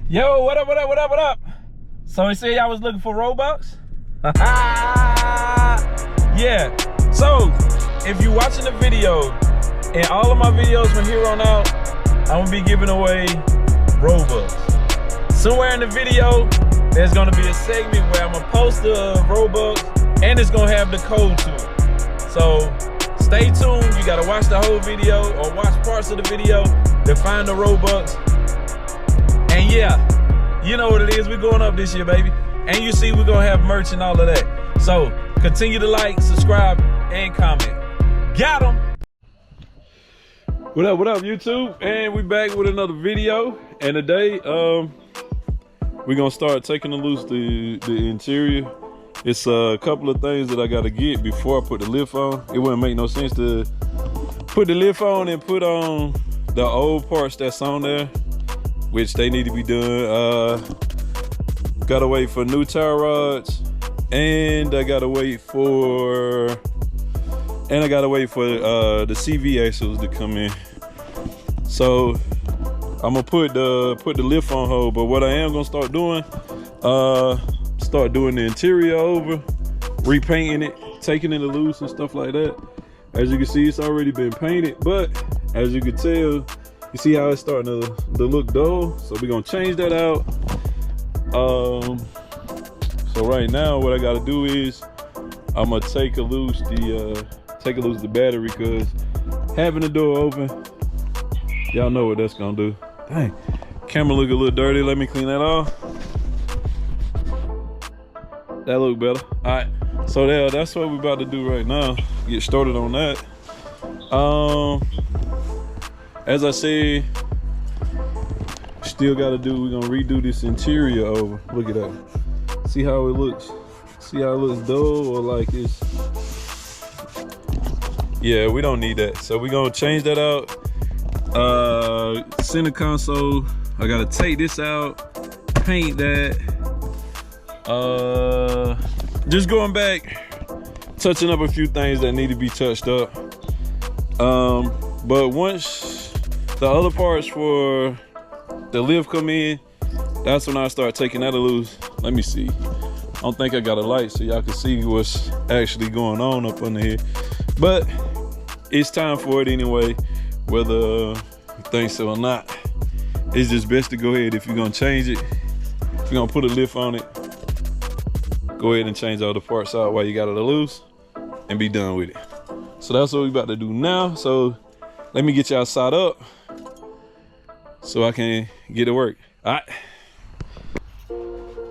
Yo, what up, what up, what up, what up? So he said y'all was looking for Robux? Yeah, so if you're watching the video, and all of my videos from here on out, I'm gonna be giving away Robux. Somewhere in the video, there's gonna be a segment where I'm gonna post the Robux, and it's gonna have the code to it. So stay tuned, you gotta watch the whole video, or watch parts of the video to find the Robux. And yeah, you know what it is, we're going up this year, baby. And you see we're gonna have merch and all of that. So continue to like, subscribe, and comment. Got 'em! What up, YouTube? And we back with another video. And today, we're gonna start taking loose the interior. It's a couple of things that I gotta get before I put the lift on. It wouldn't make no sense to put the lift on and put on the old parts that's on there, which they need to be done. Gotta wait for new tire rods, and I gotta wait for the CV axles to come in. So I'm gonna put the lift on hold. But what I am gonna start doing, start doing the interior over, repainting it, taking it loose and stuff like that. As you can see, it's already been painted, but as you can tell, you see how it's starting to look dull. So we're gonna change that out. So right now what I gotta do is I'm gonna take loose the battery, because having the door open, y'all know what that's gonna do. Dang, camera look a little dirty. Let me clean that off. That look better. All right, so that's what we're about to do right now. Get started on that. As I said, still gotta we're gonna redo this interior over. Look at that. See how it looks? See how it looks dull, or like it's, yeah, we don't need that. So we're gonna change that out. Center console, I gotta take this out, paint that. Just going back, touching up a few things that need to be touched up. But once the other parts for the lift come in, that's when I start taking that loose. Let me see. I don't think I got a light so y'all can see what's actually going on up under here. But it's time for it anyway, whether you think so or not. It's just best to go ahead. If you're gonna change it, if you're gonna put a lift on it, go ahead and change all the parts out while you got it loose and be done with it. So that's what we're about to do now. So let me get y'all side up so I can get to work. All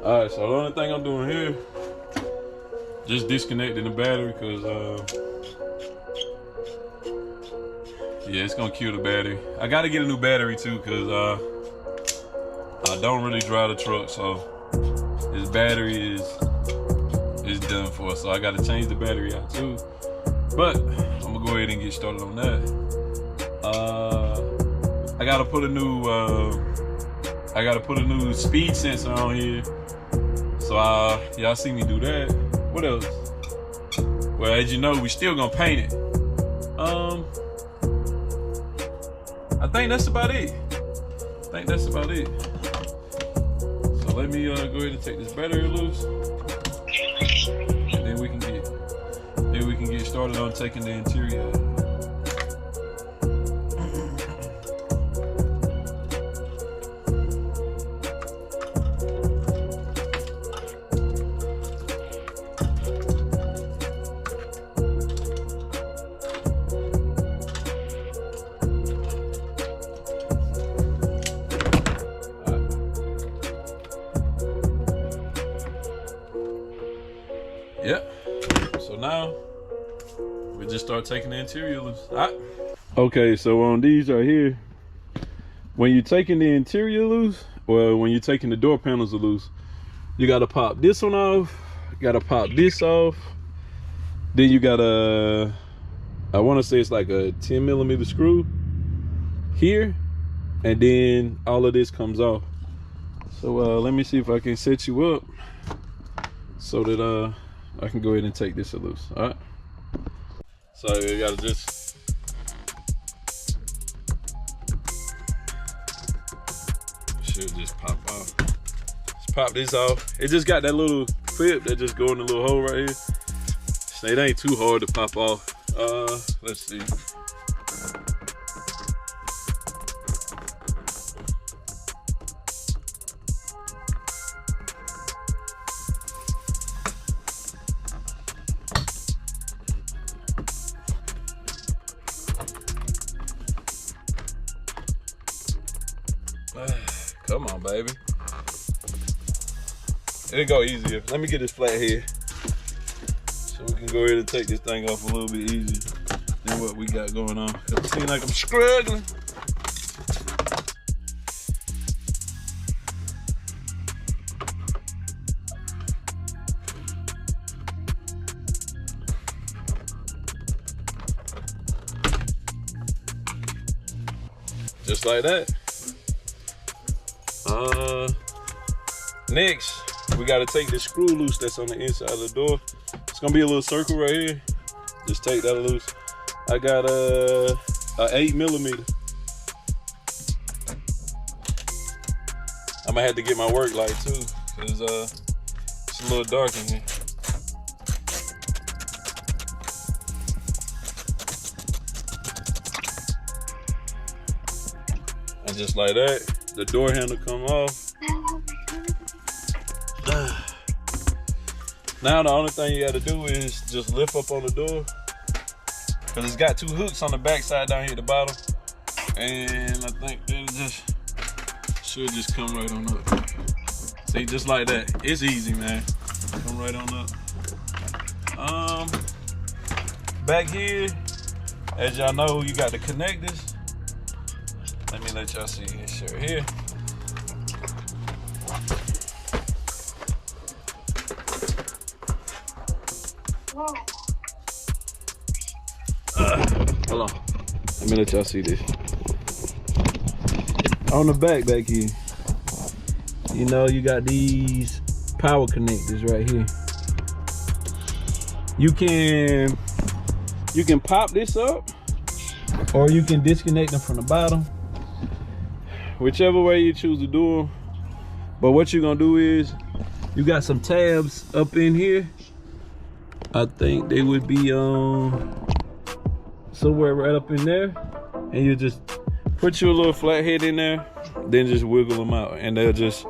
right, so the only thing I'm doing here, just disconnecting the battery, because yeah, it's gonna kill the battery. I gotta get a new battery too, because I don't really drive the truck, so this battery is done for. So I gotta change the battery out too. But I'm gonna go ahead and get started on that. I gotta put a new speed sensor on here. So y'all see me do that. What else? Well, as you know, we still gonna paint it. I think that's about it. So let me go ahead and take this battery loose, and then we can get started on taking the interior out. Yep. So now we just start taking the interior loose. All right. Okay, so on these right here, when you're taking the interior loose, or when you're taking the door panels loose, you gotta pop this one off, you gotta pop this off, then you gotta, I wanna say it's like a 10mm screw here, and then all of this comes off. So let me see if I can set you up so that I can go ahead and take this loose. All right, so you gotta just should just pop off. Let's pop this off. It just got that little clip that just go in the little hole right here. So it ain't too hard to pop off. Let's see. Come on, baby. It'll go easier. Let me get this flat head so we can go ahead and take this thing off a little bit easier than what we got going on. It seems like I'm struggling. Just like that. Next, we gotta take this screw loose that's on the inside of the door. It's gonna be a little circle right here. Just take that loose. I got a 8mm. I'm gonna have to get my work light too, cause it's a little dark in here. And just like that, the door handle come off. Now the only thing you gotta do is just lift up on the door, cause it's got 2 hooks on the back side down here at the bottom, and I think it should just come right on up. See, just like that. It's easy, man. Come right on up. Back here, as y'all know, you got the connectors. Let me let y'all see this right here. Hold on. Let me let y'all see this. On the back here, you know, you got these power connectors right here. You can pop this up, or you can disconnect them from the bottom. Whichever way you choose to do them. But what you're gonna do is, you got some tabs up in here. I think they would be somewhere right up in there, and you just put your little flat head in there, then just wiggle them out, and they'll just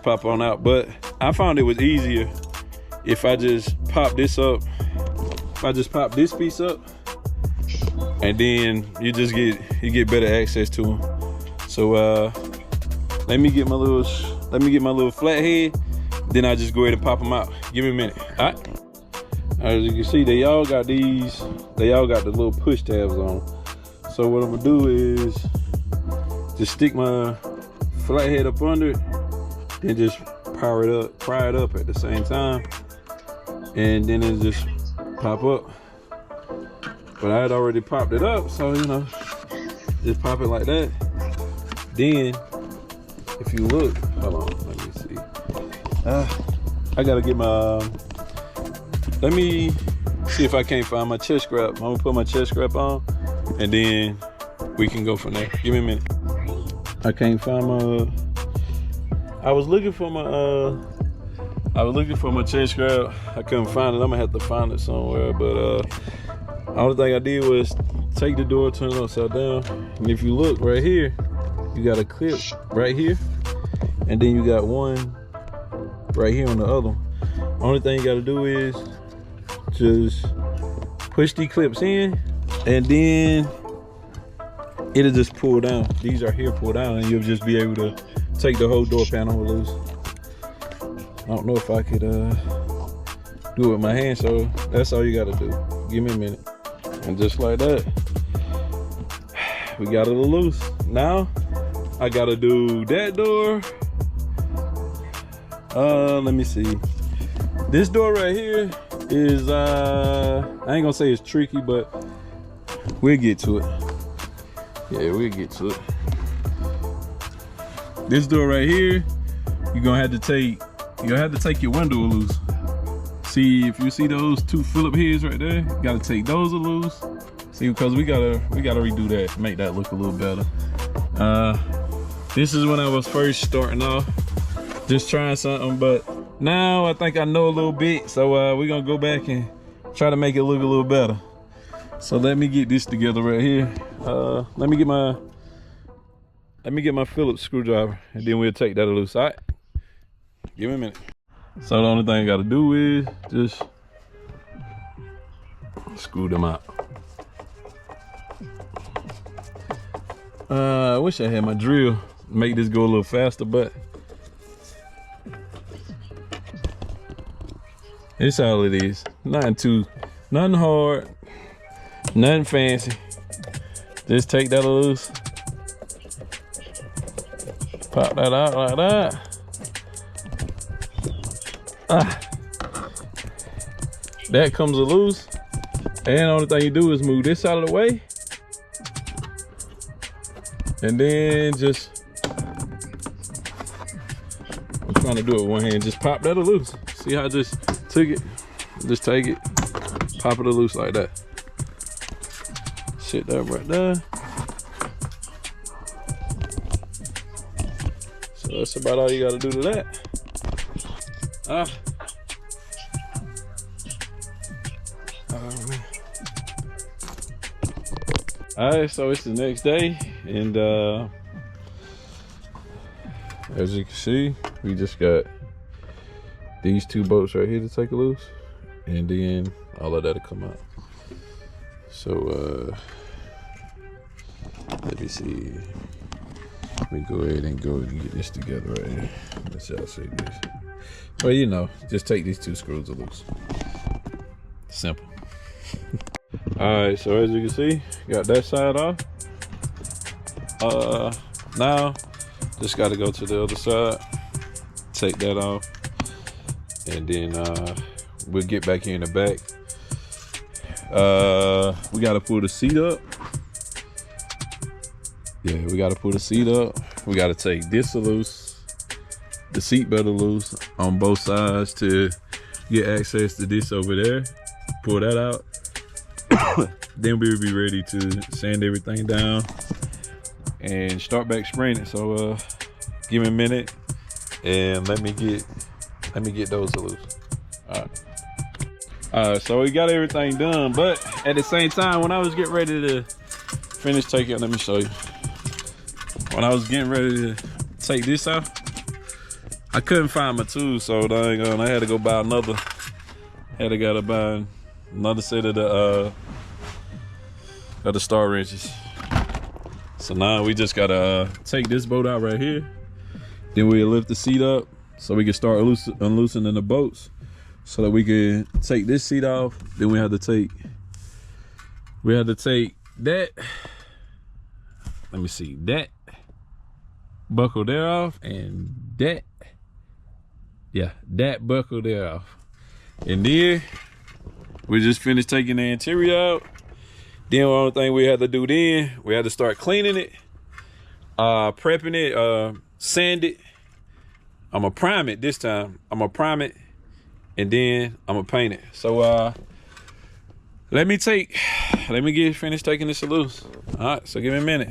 pop on out. But I found it was easier if I just pop this up. If I just pop this piece up, and then you get better access to them. So let me get my little flat head, then I just go ahead and pop them out. Give me a minute. All right. As you can see, they all got the little push tabs on. So what I'm gonna do is just stick my flat head up under it, then just pry it up at the same time, and then it just pop up. But I had already popped it up, so you know, just pop it like that. Then, if you look, hold on, let me see. I gotta get my. Let me see if I can't find my chest strap. I'm gonna put my chest strap on, and then we can go from there. Give me a minute. I can't find my. I was looking for my chest strap. I couldn't find it. I'm gonna have to find it somewhere. But the only thing I did was take the door, turn it upside down, and if you look right here, you got a clip right here, and then you got one right here on the other one. Only thing you gotta do is just push these clips in, and then it'll just pull down. These are here pull down, and you'll just be able to take the whole door panel loose. I don't know if I could do it with my hand, so that's all you gotta do. Give me a minute. And just like that, we got it loose. Now I gotta do that door. Let me see. This door right here is I ain't gonna say it's tricky, but we'll get to it. Yeah, we'll get to it. This door right here, you're gonna have to take your window loose. See, if you see those 2 Phillip heads right there, you gotta take those loose. See, because we gotta redo that to make that look a little better. This is when I was first starting off, just trying something, but now I think I know a little bit, so we're gonna go back and try to make it look a little better. So let me get this together right here. Let me get my Phillips screwdriver, and then we'll take that loose. All right, give me a minute. So the only thing I gotta do is just screw them out. I wish I had my drill, make this go a little faster, but it's all it is. Nothing hard, nothing fancy. Just take that loose, pop that out like that. That comes loose, and the only thing you do is move this out of the way, and then just, I'm trying to do it with one hand, just pop that loose. See how I just took it? Just take it, pop it loose like that. Sit that right there. So that's about all you gotta do to that. Alright, so it's the next day, and as you can see, we just got these two bolts right here to take loose, and then all of that'll come out. So let me see. Let me go ahead and get this together right here. Let's y'all see this. Well, you know, just take these two screws loose. Simple. Alright, so as you can see, got that side off. Now just gotta go to the other side, take that off, and then we'll get back here in the back. We gotta pull the seat up. Yeah, we gotta pull the seat up. We gotta take this loose, the seat belt loose on both sides to get access to this over there. Pull that out. Then we'll be ready to sand everything down and start back spraying it. So give me a minute and let me get those loose. All right, so we got everything done, but at the same time, when I was getting ready to finish taking, let me show you. When I was getting ready to take this out, I couldn't find my tools, so I had to go buy another. Gotta buy another set of the star wrenches. So now we just gotta take this bolt out right here. Then we'll lift the seat up so we can start unloosening the bolts so that we can take this seat off. Then we have to take that, let me see, that buckle there off, and that buckle there off. And then we just finished taking the interior out. Then the only thing we had to do then, we had to start cleaning it, prepping it, sand it. I'm gonna prime it this time. I'm gonna prime it, and then I'm gonna paint it. So let me get finished taking this loose. All right, so give me a minute.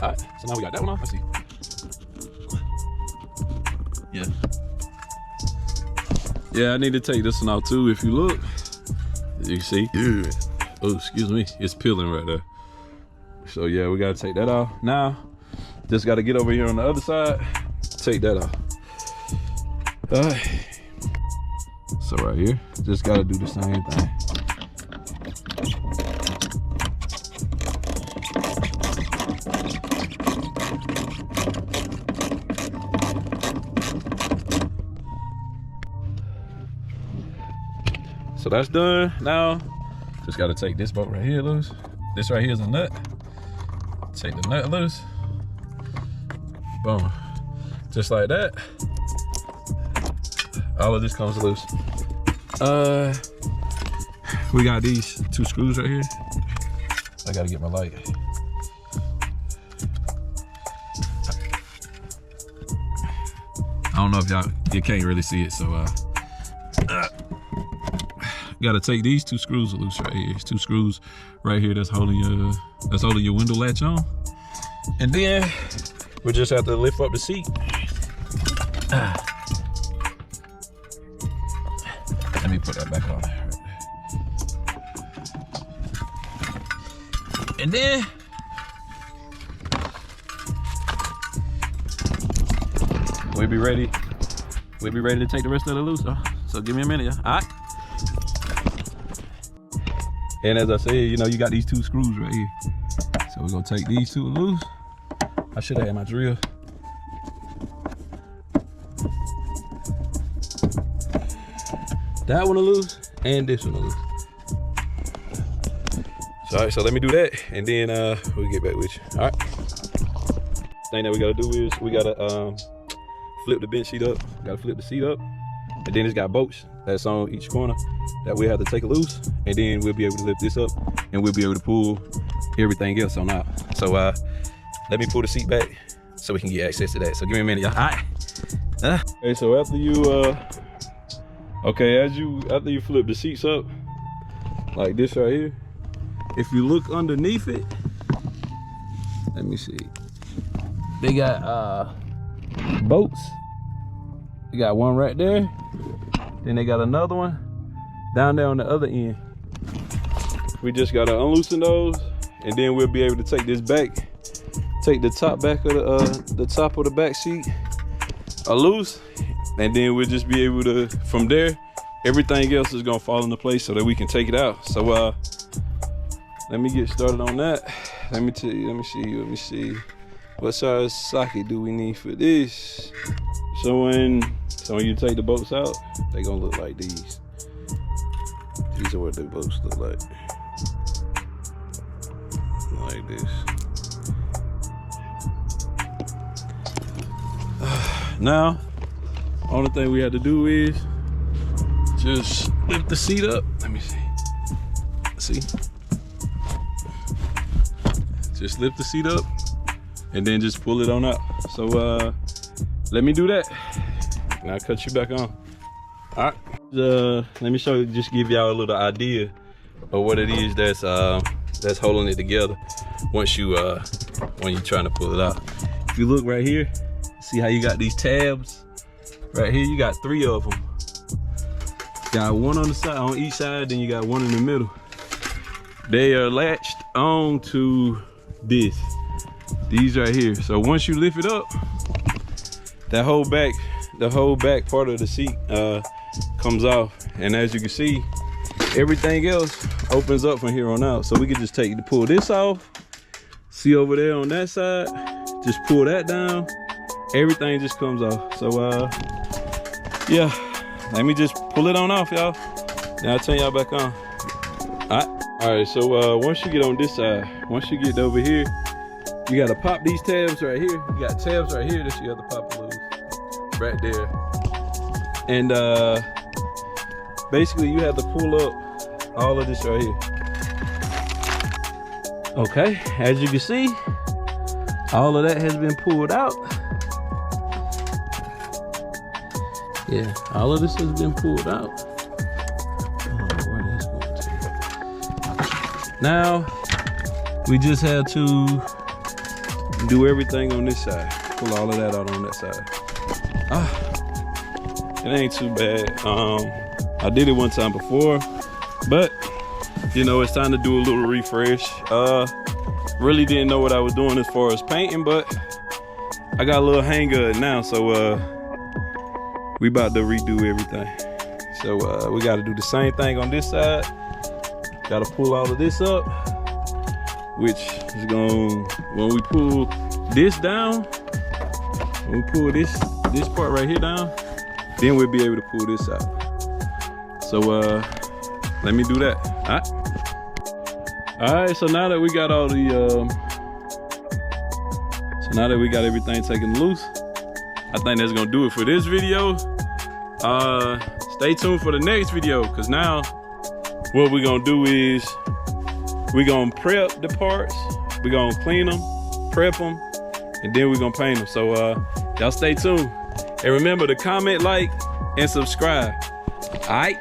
All right, so now we got that one off. Let's see. Yeah, I need to take this one out too. If you look, you see. Yeah. Oh, excuse me, it's peeling right there. So yeah, we gotta take that off. Now, just gotta get over here on the other side, take that off. All right. So right here, just gotta do the same thing. So that's done. Now, just gotta take this bolt right here loose. This right here is a nut. Take the nut loose. Boom. Just like that. All of this comes loose. We got these 2 screws right here. I gotta get my light. I don't know if you can't really see it, so gotta take these 2 screws loose right here. It's 2 screws right here that's holding your window latch on. And then we just have to lift up the seat. Let me put that back on. And then we'll be ready. We'll be ready to take the rest of it loose. So give me a minute, y'all. All right. And as I said, you know, you got these 2 screws right here. So we're gonna take these 2 loose. I should have had my drill. That one loose and this one loose. So, all right, so let me do that, and then we'll get back with you. All right. Thing that we gotta do is we gotta flip the bench seat up. Gotta flip the seat up, and then it's got bolts that's on each corner that we have to take it loose, and then we'll be able to lift this up, and we'll be able to pull everything else on out. So let me pull the seat back so we can get access to that. So give me a minute, y'all. All right. Okay, so after you after you flip the seats up like this right here, if you look underneath it, let me see. They got bolts. They got one right there. Then they got another one down there on the other end. We just gotta unloosen those, and then we'll be able to take this back, take the top back of the top of the back seat loose, and then we'll just be able to, from there, everything else is gonna fall into place so that we can take it out. So let me get started on that. Let me see. What size socket do we need for this? So when you take the bolts out, they're gonna look like these. These are what the bolts look like. Like this. Now, only thing we have to do is just lift the seat up. Let me see. Just lift the seat up and then just pull it on out. So let me do that and I'll cut you back on. All right, let me show you, just give y'all a little idea of what it is that's holding it together when you're trying to pull it out. If you look right here, see how you got these tabs right here? You got 3 of them. Got one on the side, on each side, then you got one in the middle. They are latched on to these right here. So once you lift it up, the whole back part of the seat comes off, and as you can see, everything else opens up from here on out. So we can just pull this off. See over there on that side, just pull that down. Everything just comes off. So yeah, let me just pull it on off, y'all. Now I'll turn y'all back on. All right, so once you get on this side, once you get over here, you gotta pop these tabs right here. You got tabs right here that you have to pop loose right there. And basically you have to pull up all of this right here. Okay, as you can see, all of that has been pulled out. Yeah, all of this has been pulled out. Now, we just had to do everything on this side. Pull all of that out on that side. It ain't too bad. I did it one time before, but you know, it's time to do a little refresh. Really didn't know what I was doing as far as painting, but I got a little hang of it now, so we about to redo everything. So we got to do the same thing on this side. Got to pull all of this up, which is going, when we pull this down, when we pull this part right here down, then we'll be able to pull this out. So let me do that. All right, so now that we got all the so now that we got everything taken loose, I think that's gonna do it for this video. Stay tuned for the next video, because now what we're gonna do is we're gonna prep the parts, we're gonna clean them, prep them, and then we're gonna paint them. So y'all stay tuned, and remember to comment, like, and subscribe. All right.